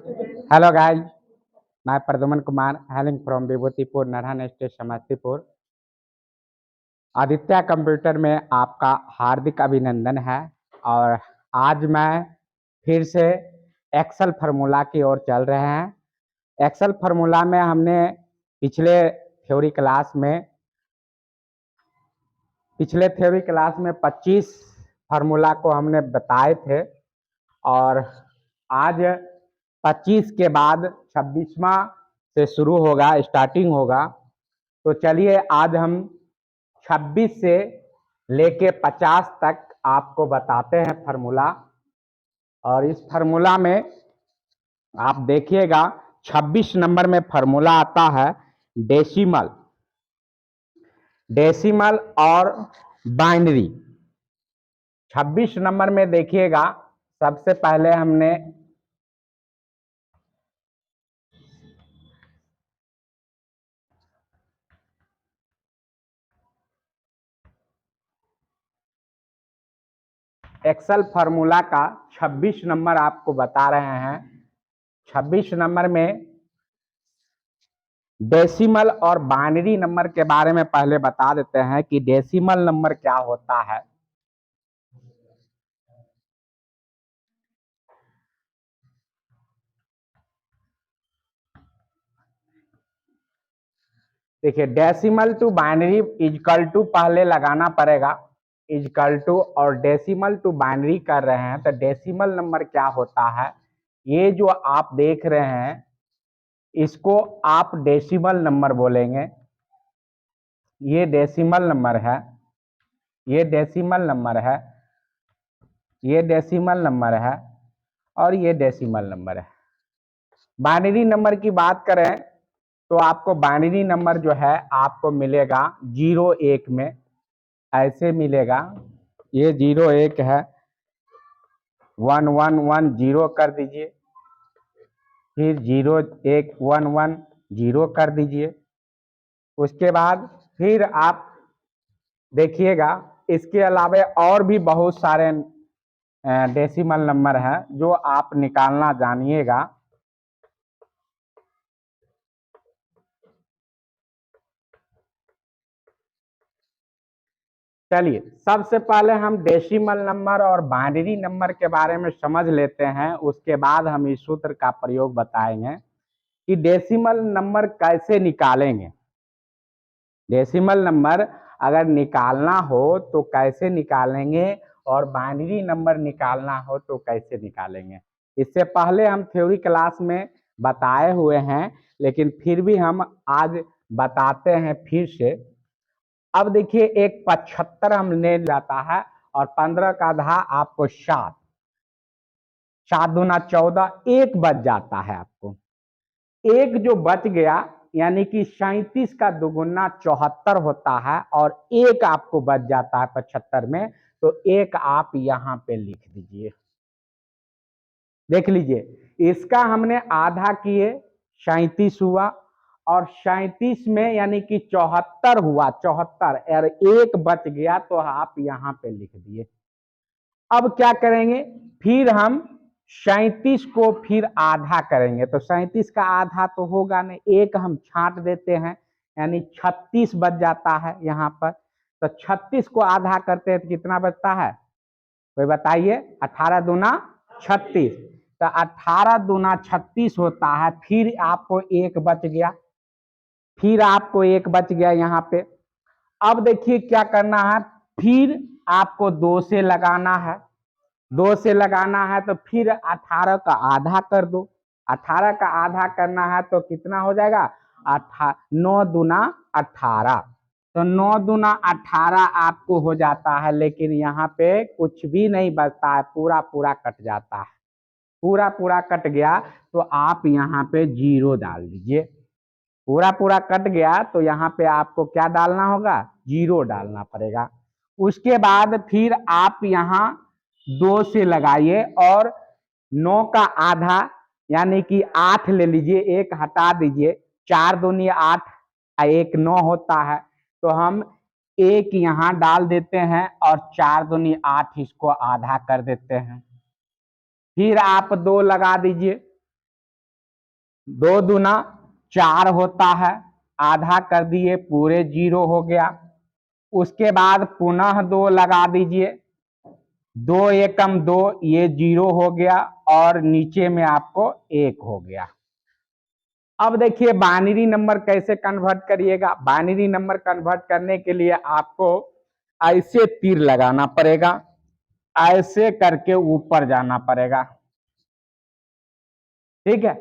Hello guys, मैं Pradyuman Kumar hailing from Vibhutipur Narhan state Samastipur. Aditya computer में आपका हार्दिक अभिनंदन है। और आज मैं फिर से एक्सेल फार्मूला की ओर चल रहे हैं। एक्सेल फार्मूला में हमने पिछले थ्योरी क्लास में 25 फार्मूला को हमने बताए थे और आज 25 के बाद 26वां से शुरू होगा, स्टार्टिंग होगा। तो चलिए आज हम 26 से लेके 50 तक आपको बताते हैं फार्मूला। और इस फार्मूला में आप देखिएगा 26 नंबर में फार्मूला आता है डेसिमल और बाइनरी। 26 नंबर में देखिएगा, सबसे पहले हमने एक्सेल फार्मूला का 26 नंबर आपको बता रहे हैं। 26 नंबर में डेसिमल और बाइनरी नंबर के बारे में पहले बता देते हैं कि डेसिमल नंबर क्या होता है। देखिए, decimal to binary is equal to पहले लगाना पड़ेगा, इजकल टू, और डेसिमल टू बाइनरी कर रहे हैं तो डेसिमल नंबर क्या होता है। ये जो आप देख रहे हैं इसको आप डेसिमल नंबर बोलेंगे। ये डेसिमल नंबर है, ये डेसिमल नंबर है, ये डेसिमल नंबर है और ये डेसिमल नंबर है। बाइनरी नंबर की बात करें तो आपको बाइनरी नंबर जो है आपको मिलेगा 0 1 में, ऐसे मिलेगा। ये 0 1 है, 1 1 1 0 कर दीजिए, फिर 0 1 1 1 0 कर दीजिए। उसके बाद फिर आप देखिएगा इसके अलावा और भी बहुत सारे डेसिमल नंबर है जो आप निकालना जानिएगा। चलिए, सबसे पहले हम डेसिमल नंबर और बाइनरी नंबर के बारे में समझ लेते हैं, उसके बाद हम इस सूत्र का प्रयोग बताएंगे कि डेसिमल नंबर कैसे निकालेंगे। डेसिमल नंबर अगर निकालना हो तो कैसे निकालेंगे और बाइनरी नंबर निकालना हो तो कैसे निकालेंगे। इससे पहले हम थ्योरी क्लास में बताए हुए हैं, लेकिन फिर भी हम आज बताते हैं फिर से। अब देखिए, एक 75 हम ले जाता है और 15 का आधा आपको 7, 7 दूना 14, 1 बच जाता है आपको। एक जो बच गया यानी कि 37 का दुगुना 74 होता है और एक आपको बच जाता है 75 में, तो एक आप यहां पे लिख दीजिए। देख लीजिए, इसका हमने आधा किए 37 हुआ और 37 में यानी कि 74 हुआ, 74 और एक बच गया तो आप यहां पे लिख दिए। अब क्या करेंगे, फिर हम 37 को फिर आधा करेंगे तो 37 का आधा तो होगा नहीं, एक हम छांट देते हैं यानी 36 बच जाता है यहाँ पर। तो 36 को आधा करते हैं तो कितना बचता है, कोई बताइए। 18 दूना 36, तो 18 दूना 36 होता है। फिर आपको एक बच गया, फिर आपको एक बच गया यहाँ पे। अब देखिए क्या करना है, फिर आपको 2 से लगाना है, 2 से लगाना है तो फिर 18 का आधा कर दो। 18 का आधा करना है तो कितना हो जाएगा, 9 दूना 18, तो 9 दूना 18 आपको हो जाता है। लेकिन यहाँ पे कुछ भी नहीं बचता है, पूरा पूरा कट जाता है। पूरा पूरा कट गया तो आप यहाँ पे 0 डाल दीजिए। पूरा पूरा कट गया तो यहाँ पे आपको क्या डालना होगा, 0 डालना पड़ेगा। उसके बाद फिर आप यहाँ 2 से लगाइए और 9 का आधा यानी कि 8 ले लीजिए, एक हटा दीजिए। 4 दूनी 8, एक 9 होता है, तो हम एक यहाँ डाल देते हैं और 4 दूनी 8 इसको आधा कर देते हैं। फिर आप 2 लगा दीजिए, 2 दूना 4 होता है, आधा कर दिए पूरे 0 हो गया। उसके बाद पुनः 2 लगा दीजिए, 2 एकम 2, ये 0 हो गया और नीचे में आपको 1 हो गया। अब देखिए बाइनरी नंबर कैसे कन्वर्ट करिएगा। बाइनरी नंबर कन्वर्ट करने के लिए आपको ऐसे तीर लगाना पड़ेगा, ऐसे करके ऊपर जाना पड़ेगा, ठीक है।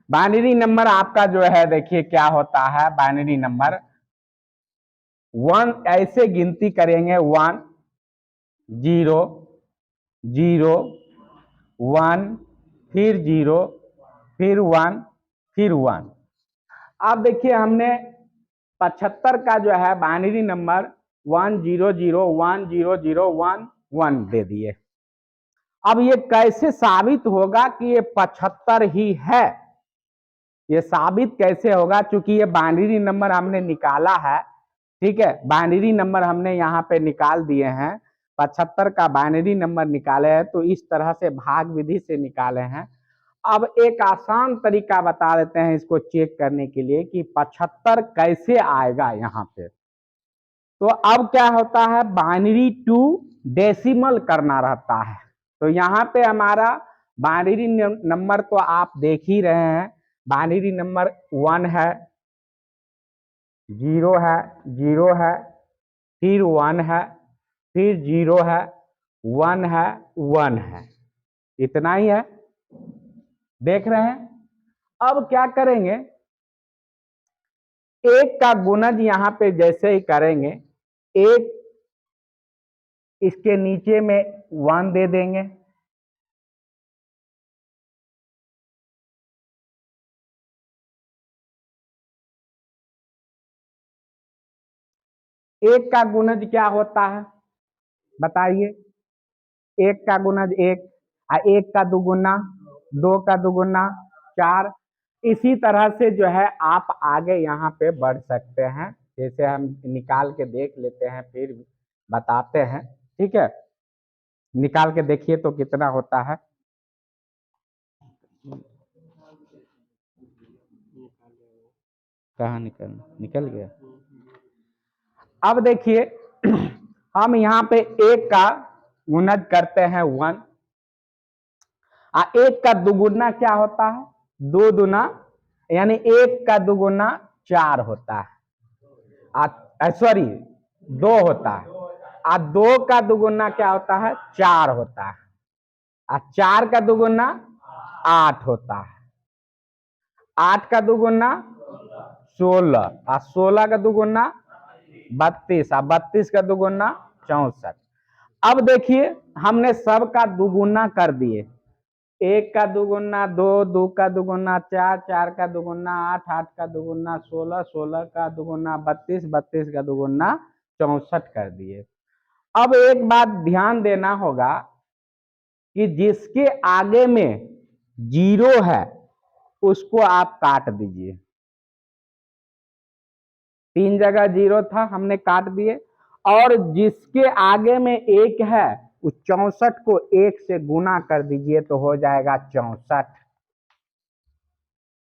बाइनरी नंबर आपका जो है देखिए क्या होता है, बाइनरी नंबर 1 ऐसे गिनती करेंगे, 1 0 0 1 फिर 0 फिर 1 फिर 1। अब देखिए हमने 75 का जो है बाइनरी नंबर 1 0 0 1 0 0 1 1 दे दिए। अब ये कैसे साबित होगा कि ये 75 ही है? ये साबित कैसे होगा? चूंकि ये बाइनरी नंबर हमने निकाला है, ठीक है, बाइनरी नंबर हमने यहाँ पे निकाल दिए हैं, 75 का बाइनरी नंबर निकाले हैं, तो इस तरह से भाग विधि से निकाले हैं। अब एक आसान तरीका बता देते हैं इसको चेक करने के लिए कि 75 कैसे आएगा यहाँ पे। तो अब क्या होता है, बाइनरी टू डेसिमल करना रहता है। तो यहाँ पे हमारा बाइनरी नंबर तो आप देख ही रहे हैं, बाइनरी नंबर 1 है, 0 है, 0 है, फिर 1 है, फिर 0 है, 1 है, 1 है, इतना ही है, देख रहे हैं। अब क्या करेंगे, एक का गुणज यहाँ पे जैसे ही करेंगे, एक इसके नीचे में 1 दे देंगे, एक का गुणज क्या होता है बताइए? एक का गुणज 1, एक का दुगुना 2 का दुगुना 4। इसी तरह से जो है आप आगे यहाँ पे बढ़ सकते हैं, जैसे हम निकाल के देख लेते हैं फिर बताते हैं, ठीक है। निकाल के देखिए तो कितना होता है। कहाँ निकल गया। अब देखिए हम यहाँ पे एक का गुणज करते हैं 1, एक का दुगुना क्या होता है, 2 दूना, यानी एक का दुगुना 4 होता है, सॉरी 2 होता है, 2 का दुगुना क्या होता है, 4 होता है, 4 का दुगुना 8 होता है, 8 का दुगुना 16, 16 का दुगुना 32, 32 का दुगुना 64। अब देखिए हमने सब का दुगुना कर दिए, 1 का दुगुना 2, 2 का दुगुना 4, 4 का दुगुना 8, 8 का दुगुना 16, 16 का दुगुना 32, 32 का दुगुना 64 कर दिए। अब एक बात ध्यान देना होगा कि जिसके आगे में 0 है उसको आप काट दीजिए, 3 जगह 0 था हमने काट दिए, और जिसके आगे में 1 है उस 64 को 1 से गुना कर दीजिए तो हो जाएगा 64।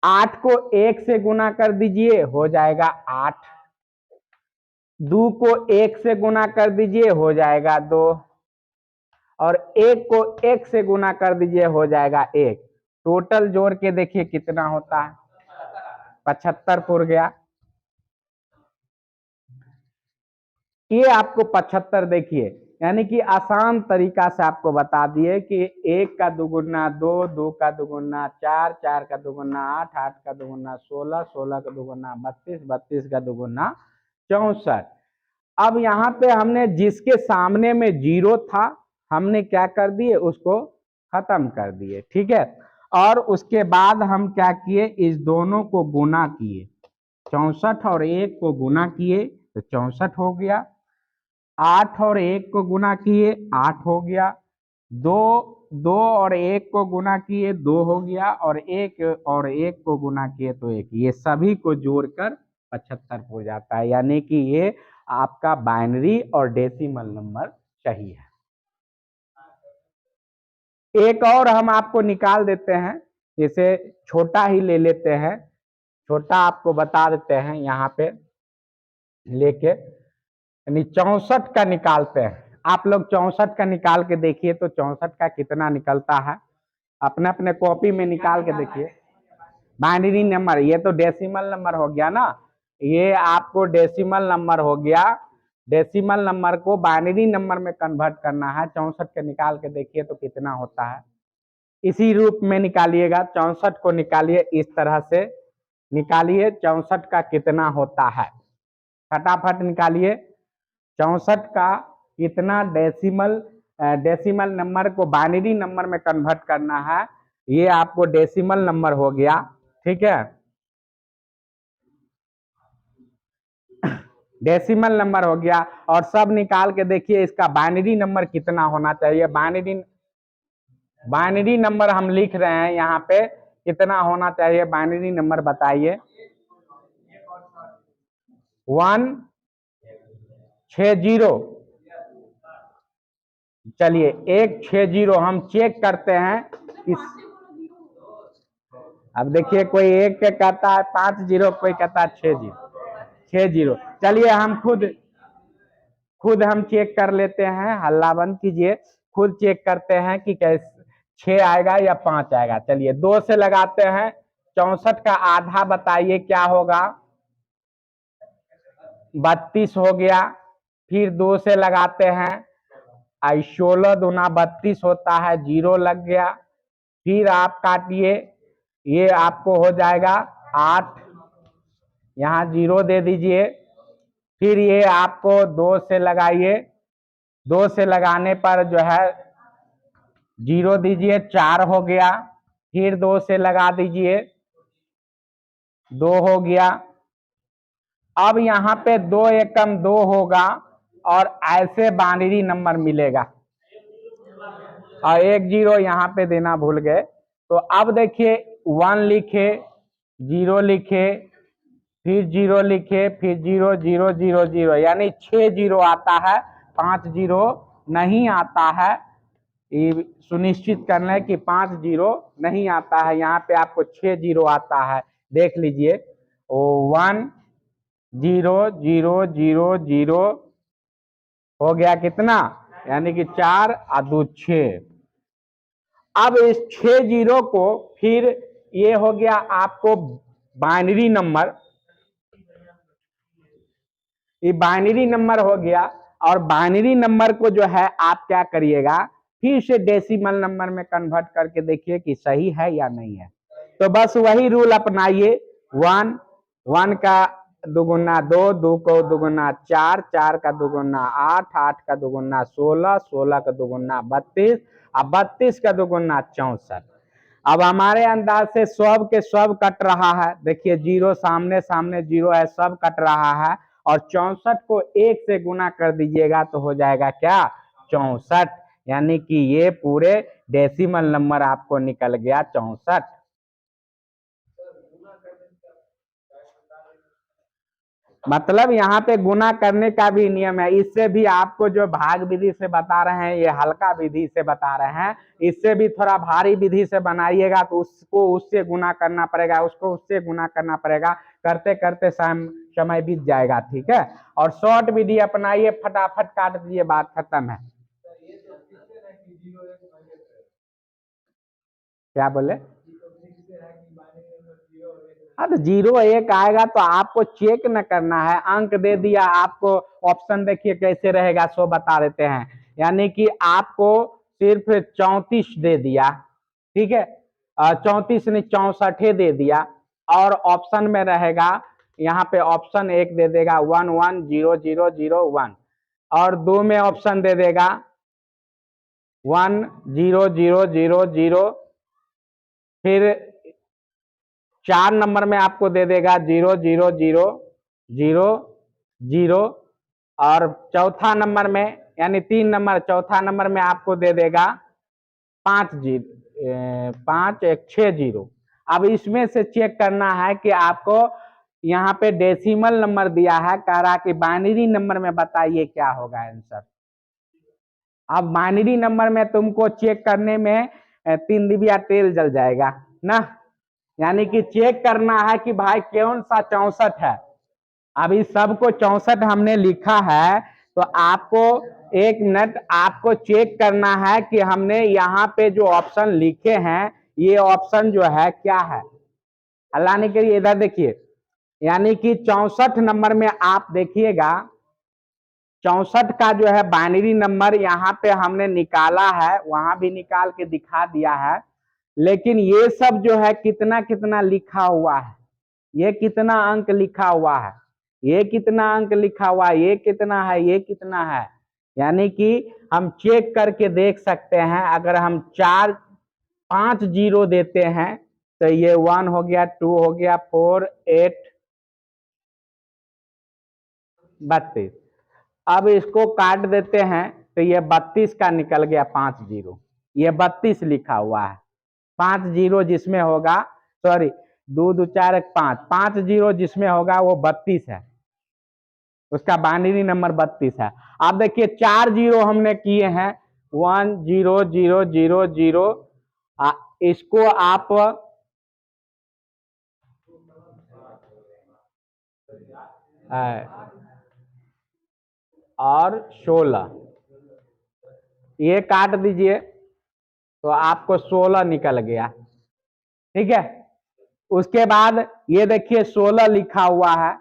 8 को 1 से गुना कर दीजिए हो जाएगा 8, 2 को 1 से गुना कर दीजिए हो जाएगा 2, और 1 को 1 से गुना कर दीजिए हो जाएगा 1। टोटल जोड़ के देखिए कितना होता है, 75 पुर गया। ये आपको 75 देखिए, यानी कि आसान तरीका से आपको बता दिए कि 1 का दुगुना 2, 2 का दुगुना 4, 4 का दुगुना 8, 8 का दुगुना 16, 16 का दुगुना 32, 32 का दुगुना 64। अब यहाँ पे हमने जिसके सामने में 0 था हमने क्या कर दिए, उसको खत्म कर दिए, ठीक है। और उसके बाद हम क्या किए, इस दोनों को गुना किए, 64 और 1 को गुना किए तो 64 हो गया, 8 और 1 को गुना किए 8 हो गया, 2 2 और 1 को गुना किए 2 हो गया, और 1 को गुना किए तो 1। ये सभी को जोड़कर 75 हो जाता है, यानी कि ये आपका बाइनरी और डेसिमल नंबर सही है। एक और हम आपको निकाल देते हैं, इसे छोटा ही ले लेते हैं, छोटा आपको बता देते हैं यहाँ पे लेके, यानी 64 का निकालते हैं। आप लोग 64 का निकाल के देखिए तो 64 का कितना निकलता है, अपने अपने कॉपी में निकाल के देखिए। बाइनरी नंबर, ये तो डेसिमल नंबर हो गया ना, ये आपको डेसिमल नंबर हो गया। डेसिमल नंबर को बाइनरी नंबर में कन्वर्ट करना है। 64 के निकाल के देखिए तो कितना होता है, इसी रूप में निकालिएगा। 64 को निकालिए, इस तरह से निकालिए 64 का कितना होता है, फटाफट निकालिए 64 का कितना डेसिमल नंबर को बाइनरी नंबर में कन्वर्ट करना है। ये आपको डेसिमल नंबर हो गया, ठीक है। डेसिमल नंबर हो गया, और सब निकाल के देखिए इसका बाइनरी नंबर कितना होना चाहिए। बाइनरी नंबर हम लिख रहे हैं यहाँ पे, कितना होना चाहिए बाइनरी नंबर बताइए। 160, चलिए 160 हम चेक करते हैं इस। अब देखिए कोई एक के कहता है 50, कोई कहता है 60। चलिए हम खुद हम चेक कर लेते हैं, हल्ला बंद कीजिए। खुद चेक करते हैं कि कैसे 6 आएगा या 5 आएगा। चलिए 2 से लगाते हैं, 64 का आधा बताइए क्या होगा। 32 हो गया। फिर 2 से लगाते हैं, 16 दूना 32 होता है, 0 लग गया। फिर आप काटिए, ये आपको हो जाएगा 8, यहाँ 0 दे दीजिए। फिर ये आपको 2 से लगाइए, 2 से लगाने पर जो है 0 दीजिए, 4 हो गया। फिर 2 से लगा दीजिए, 2 हो गया। अब यहाँ पे 2 एकम 2 होगा, और ऐसे बाइनरी नंबर मिलेगा। और 1 0 यहाँ पे देना भूल गए, तो अब देखिए 1 लिखे, 0 लिखे, फिर 0 लिखे, फिर 0 0 0 0, यानी 6 0 आता है, 5 0 नहीं आता है। ये सुनिश्चित करना है कि 5 0 नहीं आता है, यहाँ पे आपको 6 0 आता है। देख लीजिए, 1 0 0 0 0 हो गया कितना, यानी कि 4 और 2 6। अब इस 6 0 को फिर ये हो गया आपको बाइनरी नंबर, ये बाइनरी नंबर हो गया। और बाइनरी नंबर को जो है आप क्या करिएगा, फिर से डेसिमल नंबर में कन्वर्ट करके देखिए कि सही है या नहीं है। तो बस वही रूल अपनाइए, 1 1 का दुगुना 2, 2 को दुगुना 4, 4 का दुगुना 8, 8 का दुगुना 16, 16 का दुगुना 32, और 32 का दुगुना 64। अब हमारे अंदाज से सब के सब कट रहा है, देखिए 0 सामने सामने 0 है, सब कट रहा है। और 64 को 1 से गुना कर दीजिएगा तो हो जाएगा क्या, 64। यानी कि ये पूरे डेसिमल नंबर आपको निकल गया 64। मतलब यहाँ पे गुना करने का भी नियम है। इससे भी आपको जो भाग विधि से बता रहे हैं, ये हल्का विधि से बता रहे हैं। इससे भी थोड़ा भारी विधि से बनाइएगा तो उसको उससे गुना करना पड़ेगा, उसको उससे गुना करना पड़ेगा, करते करते समय बीत जाएगा, ठीक है। और शॉर्ट विधि अपनाइए, फटाफट काट दीजिए, बात खत्म है। क्या बोले, हाँ तो 0 1 आएगा तो आपको चेक न करना है, अंक दे दिया आपको। ऑप्शन देखिए कैसे रहेगा, सो बता देते हैं। यानी कि आपको सिर्फ 34 दे दिया, ठीक है, 34 नहीं 64 दे दिया। और ऑप्शन में रहेगा, यहाँ पे ऑप्शन 1 दे देगा 1 1 0 0 0 1, और 2 में ऑप्शन दे देगा 1 0 0 0 0। फिर 4 नंबर में आपको दे देगा 0 0 0 0 0। और चौथा नंबर में, यानी 3 नंबर, चौथा नंबर में आपको दे देगा 5 5 1 6 0। अब इसमें से चेक करना है कि आपको यहाँ पे डेसिमल नंबर दिया है, कह रहा कि बाइनरी नंबर में बताइए क्या होगा आंसर। अब बाइनरी नंबर में तुमको चेक करने में 3 डिबिया तेल जल जाएगा, ना, यानी कि चेक करना है कि भाई कौन सा 64 है। अभी सबको 64 हमने लिखा है, तो आपको 1 मिनट आपको चेक करना है कि हमने यहाँ पे जो ऑप्शन लिखे हैं ये ऑप्शन जो है क्या है। अल्लाह ने करिए इधर देखिए, यानी कि 64 नंबर में आप देखिएगा 64 का जो है बाइनरी नंबर यहाँ पे हमने निकाला है, वहां भी निकाल के दिखा दिया है। लेकिन ये सब जो है कितना कितना लिखा हुआ है, ये कितना अंक लिखा हुआ है, ये कितना अंक लिखा हुआ है, ये कितना है, ये कितना है। यानी कि हम चेक करके देख सकते हैं। अगर हम 5 जीरो देते हैं तो ये 1 हो गया, 2 हो गया, 4 8 32। अब इसको काट देते हैं तो ये 32 का निकल गया 5 जीरो, ये 32 लिखा हुआ है। 5 जीरो जिसमें होगा, सॉरी 2 2 4 1 5, 5 जीरो जिसमें होगा वो 32 है, उसका बाइनरी नंबर 32 है। आप देखिए 4 जीरो हमने किए हैं, 1 0 0 0 0। इसको आप और 16 ये काट दीजिए तो आपको 16 निकल गया। ठीक है, उसके बाद ये देखिए 16 लिखा हुआ है,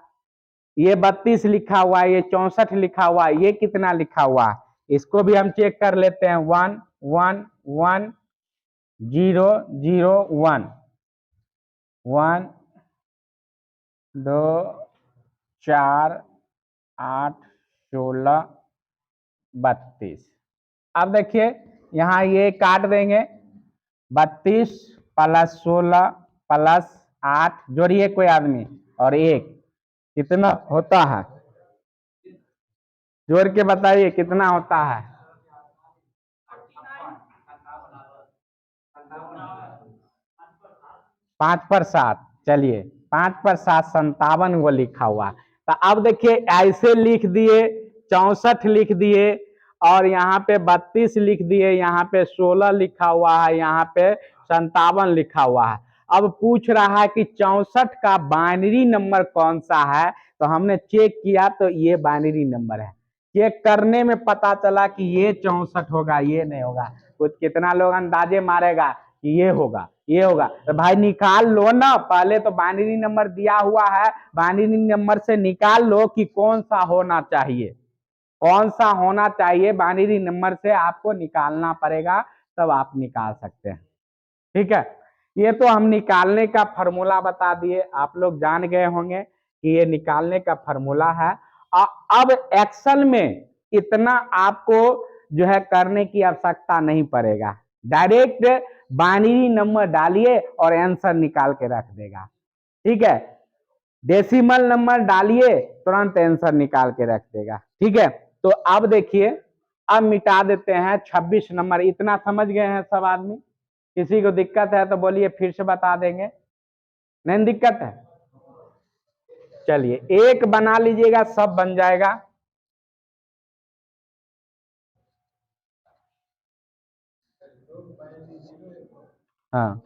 ये 32 लिखा हुआ है, ये 64 लिखा हुआ है, ये कितना लिखा हुआ है इसको भी हम चेक कर लेते हैं। 1 1 1 0 0 1 1 2 4 8 16 32। अब देखिए यहाँ ये काट देंगे, 32 प्लस 16 प्लस 8, जोड़िए कोई आदमी, और 1 कितना होता है, जोड़ के बताइए कितना होता है। 5 पर 7, चलिए 5 पर 7 57 वो लिखा हुआ। तो अब देखिए ऐसे लिख दिए, 64 लिख दिए, और यहाँ पे 32 लिख दिए, यहाँ पे 16 लिखा हुआ है, यहाँ पे 57 लिखा हुआ है। अब पूछ रहा है कि 64 का बाइनरी नंबर कौन सा है, तो हमने चेक किया तो ये बाइनरी नंबर है। चेक करने में पता चला कि ये 64 होगा, ये नहीं होगा। कुछ कितना लोग अंदाजे मारेगा कि ये होगा, ये होगा, तो भाई निकाल लो ना, पहले तो बाइनरी नंबर दिया हुआ है, बाइनरी नंबर से निकाल लो कि कौन सा होना चाहिए, कौन सा होना चाहिए, बाइनरी नंबर से आपको निकालना पड़ेगा, तब आप निकाल सकते हैं। ठीक है, ये तो हम निकालने का फॉर्मूला बता दिए, आप लोग जान गए होंगे कि ये निकालने का फॉर्मूला है। अब एक्सेल में इतना आपको जो है करने की आवश्यकता नहीं पड़ेगा, डायरेक्ट बाइनरी नंबर डालिए और आंसर निकाल के रख देगा। ठीक है, डेसिमल नंबर डालिए तुरंत आंसर निकाल के रख देगा। ठीक है, तो अब देखिए, अब मिटा देते हैं 26 नंबर। इतना समझ गए हैं सब आदमी? किसी को दिक्कत है तो बोलिए, फिर से बता देंगे। नहीं दिक्कत है, चलिए एक बना लीजिएगा, सब बन जाएगा। हाँ